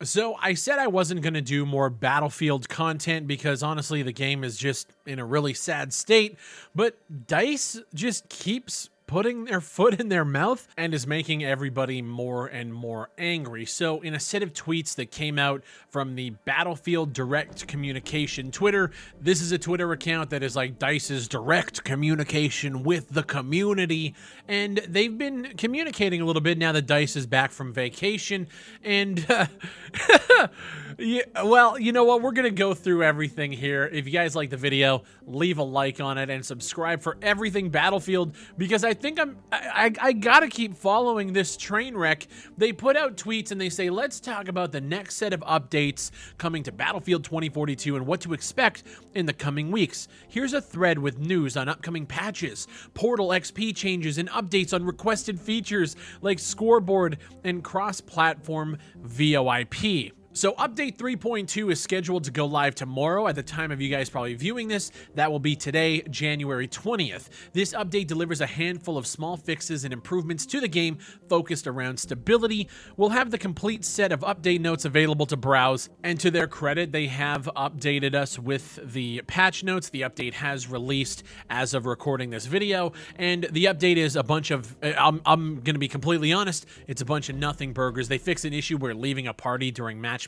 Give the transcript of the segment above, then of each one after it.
So I said I wasn't going to do more Battlefield content because honestly the game is just in a really sad state, but DICE just keeps putting their foot in their mouth and is making everybody more and more angry. So in a set of tweets that came out from the Battlefield Direct Communication Twitter, this is a Twitter account that is like DICE's direct communication with the community, and they've been communicating a little bit now that DICE is back from vacation, and yeah, well, you know what? We're going to go through everything here. If you guys like the video, leave a like on it and subscribe for everything Battlefield, because I think I gotta keep following this train wreck. They put out tweets and they say, let's talk about the next set of updates coming to Battlefield 2042 and what to expect in the coming weeks. Here's a thread with news on upcoming patches, Portal XP changes, and updates on requested features like scoreboard and cross-platform VoIP. So update 3.2 is scheduled to go live tomorrow. At the time of you guys probably viewing this, that will be today, January 20th. This update delivers a handful of small fixes and improvements to the game focused around stability. We'll have the complete set of update notes available to browse, and to their credit, they have updated us with the patch notes. The update has released as of recording this video, and the update is a bunch of, I'm going to be completely honest, it's a bunch of nothing burgers. They fixed an issue where leaving a party during matchmaking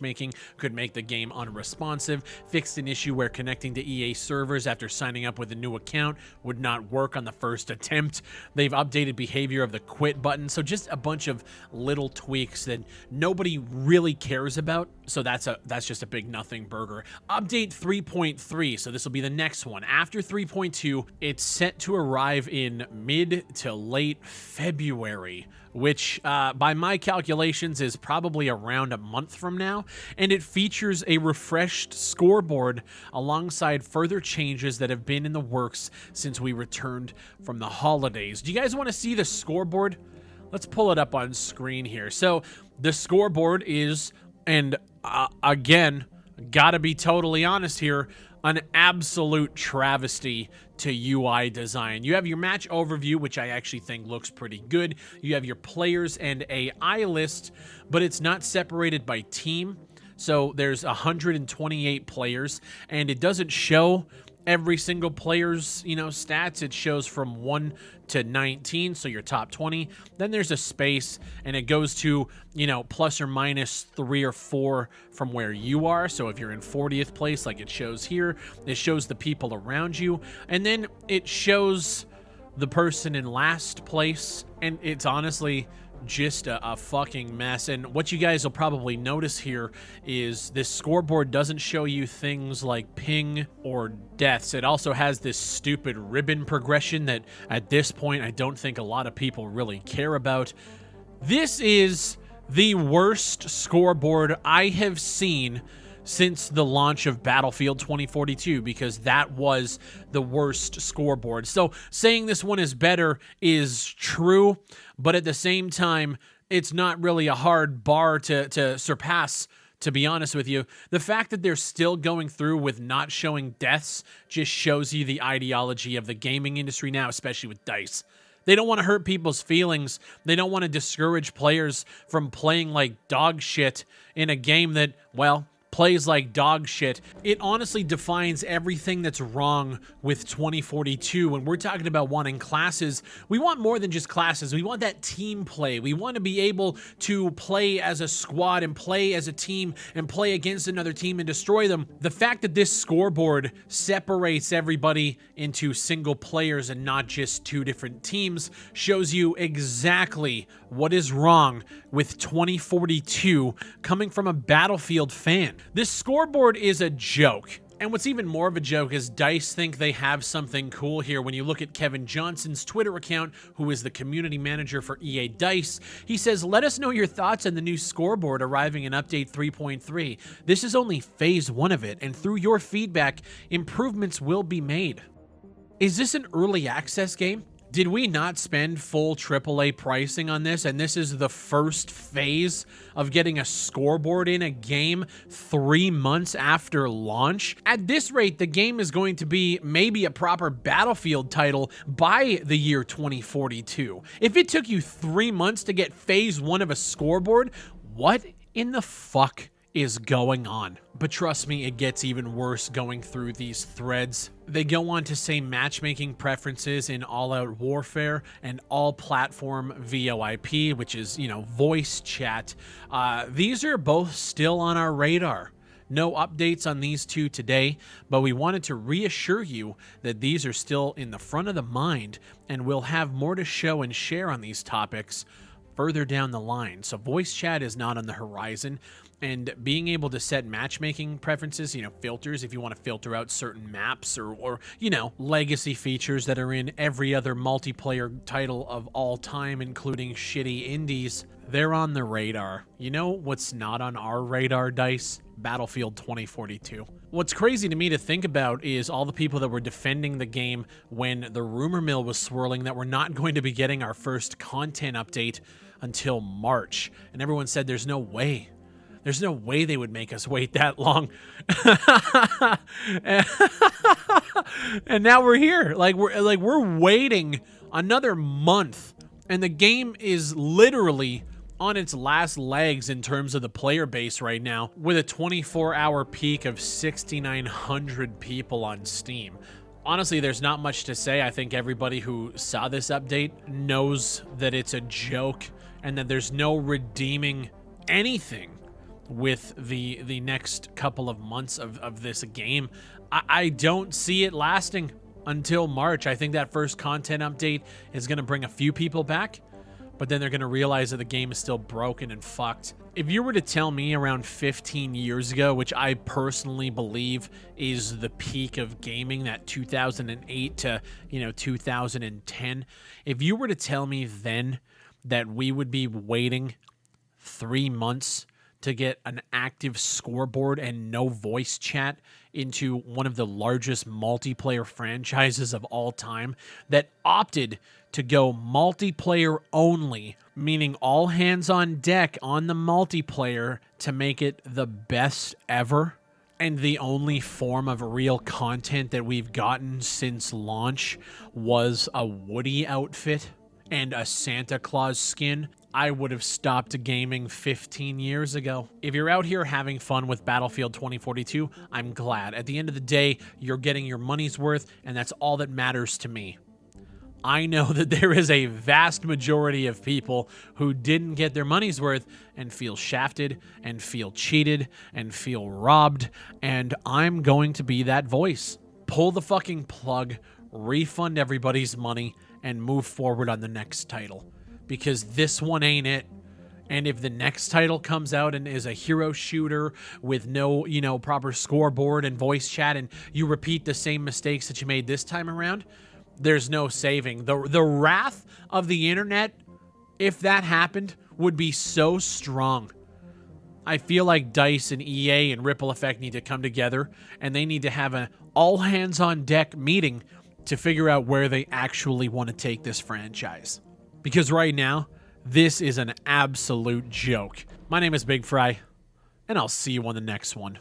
could make the game unresponsive, fixed an issue where connecting to EA servers after signing up with a new account would not work on the first attempt. They've updated behavior of the quit button, so just a bunch of little tweaks that nobody really cares about, so that's just a big nothing burger. Update 3.3, so this will be the next one. After 3.2, it's set to arrive in mid to late February, which by my calculations is probably around a month from now, and it features a refreshed scoreboard alongside further changes that have been in the works since we returned from the holidays. Do you guys want to see the scoreboard? Let's pull it up on screen here. So the scoreboard is, and again, gotta be totally honest here, an absolute travesty to UI design. You have your match overview, which I actually think looks pretty good. You have your players and AI list, but it's not separated by team. So there's 128 players, and it doesn't show every single player's, stats. It shows from 1 to 19, so your top 20. Then there's a space, and it goes to, plus or minus 3 or 4 from where you are. So if you're in 40th place, like it shows here, it shows the people around you. And then it shows the person in last place, and it's honestly just a fucking mess. And what you guys will probably notice here is this scoreboard doesn't show you things like ping or deaths. It also has this stupid ribbon progression that at this point I don't think a lot of people really care about. This is the worst scoreboard I have seen since the launch of Battlefield 2042, because that was the worst scoreboard. So saying this one is better is true, but at the same time, it's not really a hard bar to surpass, to be honest with you. The fact that they're still going through with not showing deaths just shows you the ideology of the gaming industry now, especially with DICE. They don't want to hurt people's feelings. They don't want to discourage players from playing like dog shit in a game that, well, plays like dog shit. It honestly defines everything that's wrong with 2042. When we're talking about wanting classes, we want more than just classes. We want that team play. We want to be able to play as a squad and play as a team and play against another team and destroy them. The fact that this scoreboard separates everybody into single players and not just two different teams shows you exactly what is wrong with 2042 coming from a Battlefield fan. This scoreboard is a joke. And what's even more of a joke is DICE think they have something cool here. When you look at Kevin Johnson's Twitter account, who is the community manager for EA DICE, he says, let us know your thoughts on the new scoreboard arriving in update 3.3. This is only phase 1 of it, and through your feedback, improvements will be made. Is this an early access game? Did we not spend full AAA pricing on this, and this is the first phase of getting a scoreboard in a game 3 months after launch? At this rate, the game is going to be maybe a proper Battlefield title by the year 2042. If it took you 3 months to get phase 1 of a scoreboard, what in the fuck is going on. But trust me, it gets even worse going through these threads. They go on to say matchmaking preferences in all-out warfare and all-platform VoIP, which is, voice chat. These are both still on our radar. No updates on these two today, but we wanted to reassure you that these are still in the front of the mind, and we'll have more to show and share on these topics further down the line. So voice chat is not on the horizon, and being able to set matchmaking preferences, filters, if you want to filter out certain maps or legacy features that are in every other multiplayer title of all time, including shitty indies, they're on the radar. You know what's not on our radar, Dice? Battlefield 2042. What's crazy to me to think about is all the people that were defending the game when the rumor mill was swirling that we're not going to be getting our first content update until March. And everyone said there's no way. There's no way they would make us wait that long. And now we're here. We're waiting another month, and the game is literally on its last legs in terms of the player base right now, with a 24-hour peak of 6,900 people on Steam. Honestly, there's not much to say. I think everybody who saw this update knows that it's a joke and that there's no redeeming anything with the next couple of months of this game. I don't see it lasting until March. I think that first content update is going to bring a few people back, but then they're going to realize that the game is still broken and fucked. If you were to tell me around 15 years ago, which I personally believe is the peak of gaming, that 2008 to 2010, if you were to tell me then that we would be waiting 3 months to get an active scoreboard and no voice chat into one of the largest multiplayer franchises of all time that opted to go multiplayer only, meaning all hands on deck on the multiplayer to make it the best ever, and the only form of real content that we've gotten since launch was a Woody outfit and a Santa Claus skin, I would have stopped gaming 15 years ago. If you're out here having fun with Battlefield 2042, I'm glad. At the end of the day, you're getting your money's worth, and that's all that matters to me. I know that there is a vast majority of people who didn't get their money's worth and feel shafted and feel cheated and feel robbed, and I'm going to be that voice. Pull the fucking plug, refund everybody's money, and move forward on the next title. Because this one ain't it. And if the next title comes out and is a hero shooter with no, proper scoreboard and voice chat, and you repeat the same mistakes that you made this time around, there's no saving. The wrath of the internet, if that happened, would be so strong. I feel like DICE and EA and Ripple Effect need to come together, and they need to have an all-hands-on-deck meeting to figure out where they actually want to take this franchise. Because right now, this is an absolute joke. My name is Big Fry, and I'll see you on the next one.